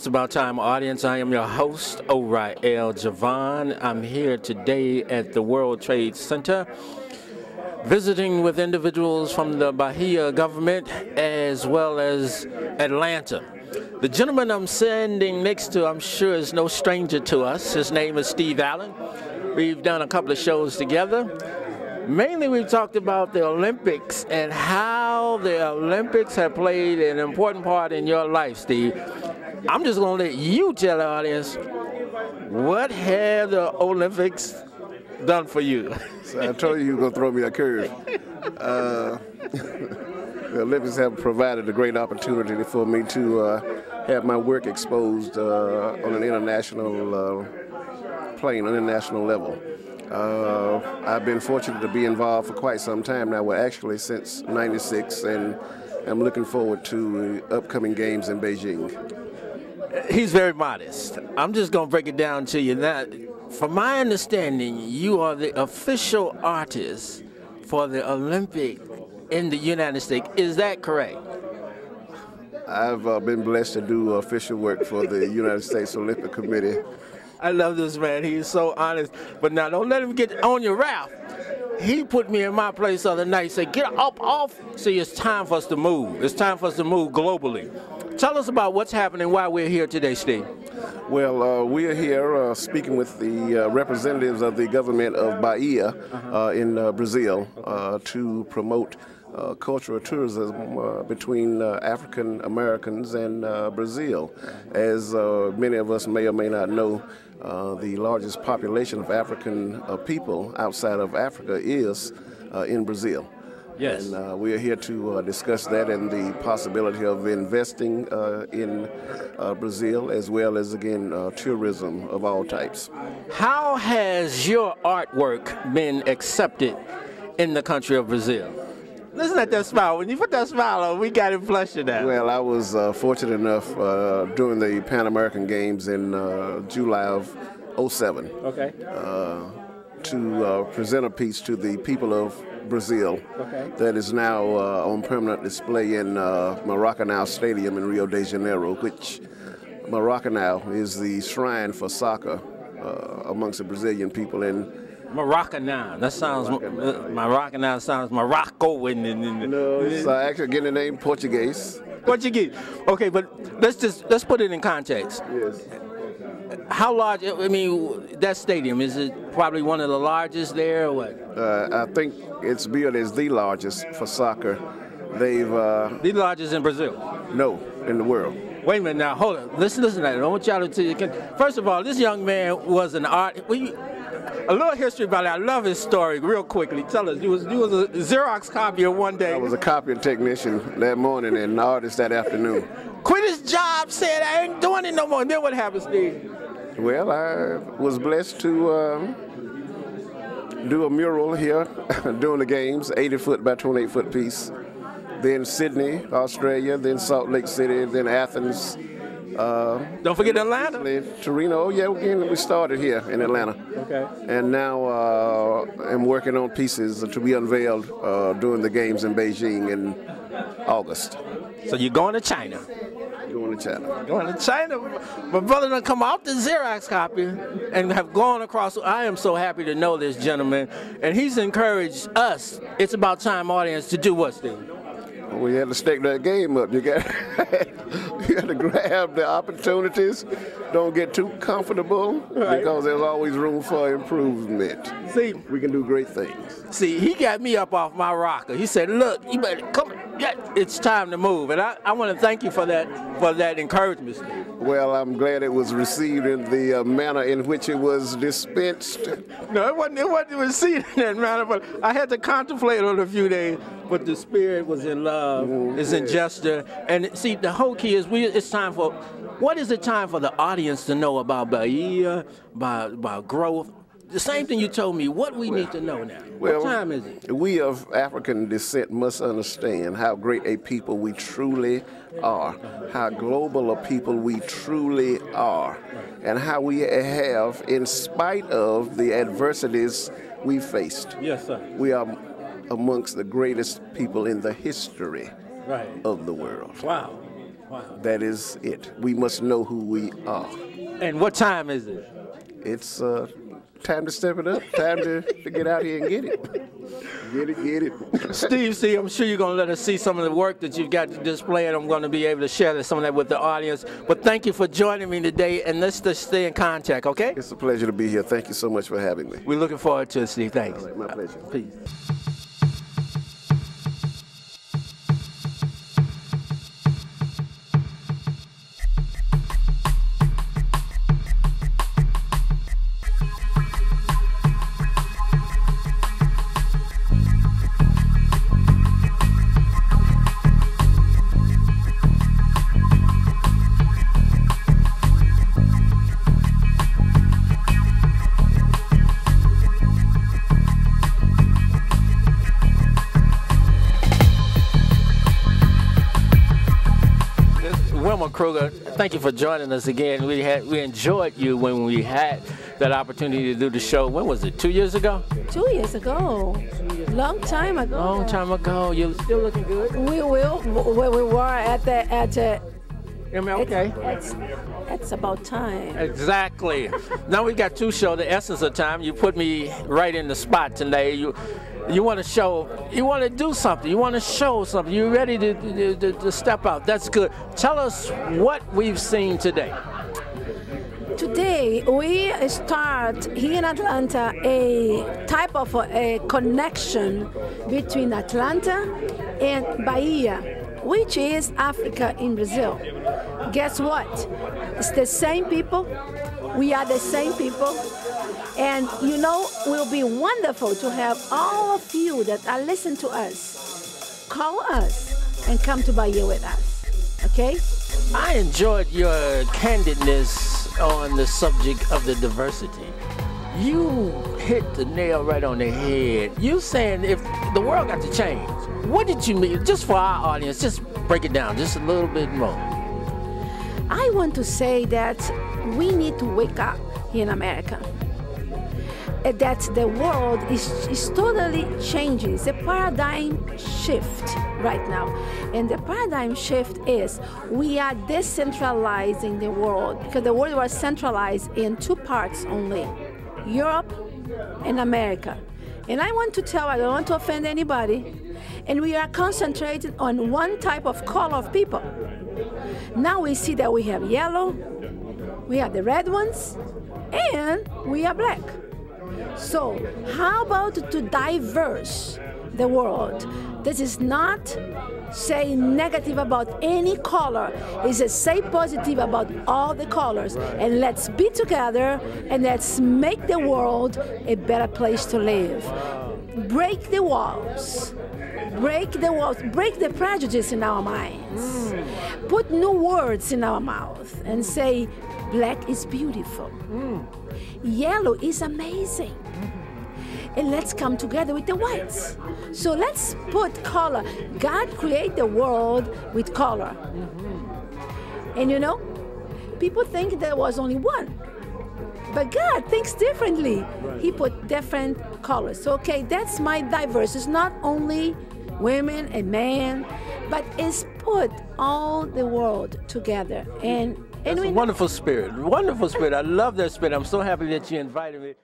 It's About Time, audience. I am your host, O'Riel Javon. I'm here today at the World Trade Center, visiting with individuals from the Bahia government as well as Atlanta. The gentleman I'm standing next to, I'm sure, is no stranger to us. His name is Steve Allen. We've done a couple of shows together. Mainly we've talked about the Olympics and how the Olympics have played an important part in your life, Steve. I'm just going to let you tell the audience, what have the Olympics done for you? So I told you were going to throw me a curve. The Olympics have provided a great opportunity for me to have my work exposed on an international plane, on an international level. I've been fortunate to be involved for quite some time now, well actually since '96, and I'm looking forward to upcoming games in Beijing. He's very modest. I'm just going to break it down to you. Now, from my understanding, you are the official artist for the Olympic in the United States. Is that correct? I've been blessed to do official work for the United States Olympic Committee. I love this man. He's so honest. But now, don't let him get on your wrath. He put me in my place the other night. Said, get up off. See, it's time for us to move. It's time for us to move globally. Tell us about what's happening, why we're here today, Steve. Well, we are here speaking with the representatives of the government of Bahia in Brazil to promote cultural tourism between African Americans and Brazil. As many of us may or may not know, the largest population of African people outside of Africa is in Brazil. Yes. And we are here to discuss that and the possibility of investing in Brazil, as well as, again, tourism of all types. How has your artwork been accepted in the country of Brazil? Listen at that smile. When you put that smile on, we got it blushing now. Well, I was fortunate enough during the Pan American Games in July of '07 to present a piece to the people of Brazil that is now on permanent display in Maracanã Stadium in Rio de Janeiro, which Maracanã is the shrine for soccer amongst the Brazilian people. And Maracanã. That sounds Maracanã sounds Morocco no, it's actually getting the name Portuguese. Portuguese. Okay, but let's put it in context. Yes. How large? I mean, that stadium, is it probably one of the largest there, or what? I think it's billed as the largest for soccer. They've the largest in Brazil? No, in the world. Wait a minute now. Hold on. Listen to that. I want y'all to. First of all, this young man was an art. A little history about it. I love his story. Real quickly, tell us. You was a Xerox copier one day. I was a copying technician that morning and an artist that afternoon. Quit his job. Said I ain't doing it no more. And then what happened, Steve? Well, I was blessed to do a mural here during the games, 80-foot by 28-foot piece. Then Sydney, Australia. Then Salt Lake City. Then Athens. Don't forget Atlanta. Torino. Yeah, we started here in Atlanta. Okay. And now I'm working on pieces to be unveiled during the games in Beijing in August. So you're going to China? Going to China. Going to China. My brother done come off the Xerox copy and have gone across. I am so happy to know this gentleman, and he's encouraged us. It's About Time, audience, to do what, Steve? We had to stake that game up. You got to grab the opportunities. Don't get too comfortable, because there's always room for improvement. See, we can do great things. See, he got me up off my rocker. He said, "Look, you better come. It's time to move." And I want to thank you for that encouragement, Steve. Well, I'm glad it was received in the manner in which it was dispensed. No, it wasn't received in that manner, but I had to contemplate on it a few days. But the spirit was in love, it's in gesture. And see, the whole key is it's time for, what is it time for the audience to know about Bahia, about growth? The same thing you told me, what we need to know now. What time is it? We of African descent must understand how great a people we truly are, how global a people we truly are, and how we have, in spite of the adversities we faced. Yes, sir. We are amongst the greatest people in the history of the world. Wow. Wow. That is it. We must know who we are. And what time is it? It's time to step it up. Time to get out here and get it. Get it. Steve, see, I'm sure you're going to let us see some of the work that you've got to display, and I'm going to be able to share some of that with the audience. But thank you for joining me today, and let's just stay in contact, okay? It's a pleasure to be here. Thank you so much for having me. We're looking forward to it, Steve. Thanks. All right, my pleasure. Peace. Wilma Kruger, thank you for joining us again. We enjoyed you when we had that opportunity to do the show. When was it? 2 years ago? 2 years ago. Long time ago. Long time ago. You're still looking good. We were at Okay. It's about time. Exactly. Now we got two shows. The essence of time. You put me right in the spot today. You want to show. You want to do something. You want to show something. You're ready to step out. That's good. Tell us what we've seen today. Today we start here in Atlanta a type of a connection between Atlanta and Bahia, which is Africa in Brazil. Guess what? It's the same people. We are the same people. And you know, it will be wonderful to have all of you that are listening to us call us and come to Bahia with us. Okay? I enjoyed your candidness on the subject of the diversity. You hit the nail right on the head. You saying if the world got to change, what did you mean? Just for our audience, just break it down just a little bit more. I want to say that we need to wake up here in America. That the world is totally changing. It's a paradigm shift right now. And the paradigm shift is we are decentralizing the world, because the world was centralized in two parts only, Europe and America. And I want to tell, I don't want to offend anybody, and we are concentrated on one type of color of people. Now we see that we have yellow, we have the red ones, and we are black. So how about to diverse the world? This is not say negative about any color. It's a say positive about all the colors. And let's be together and let's make the world a better place to live. Break the walls. Break the walls. Break the prejudice in our minds. Put new words in our mouth and say, black is beautiful. Yellow is amazing. And let's come together with the whites. So let's put color. God created the world with color. And you know, people think there was only one. But God thinks differently. He put different colors. So, okay, that's my diverse. It's not only women and men, but it's put all the world together. And It's a wonderful spirit. Wonderful spirit. I love that spirit. I'm so happy that you invited me.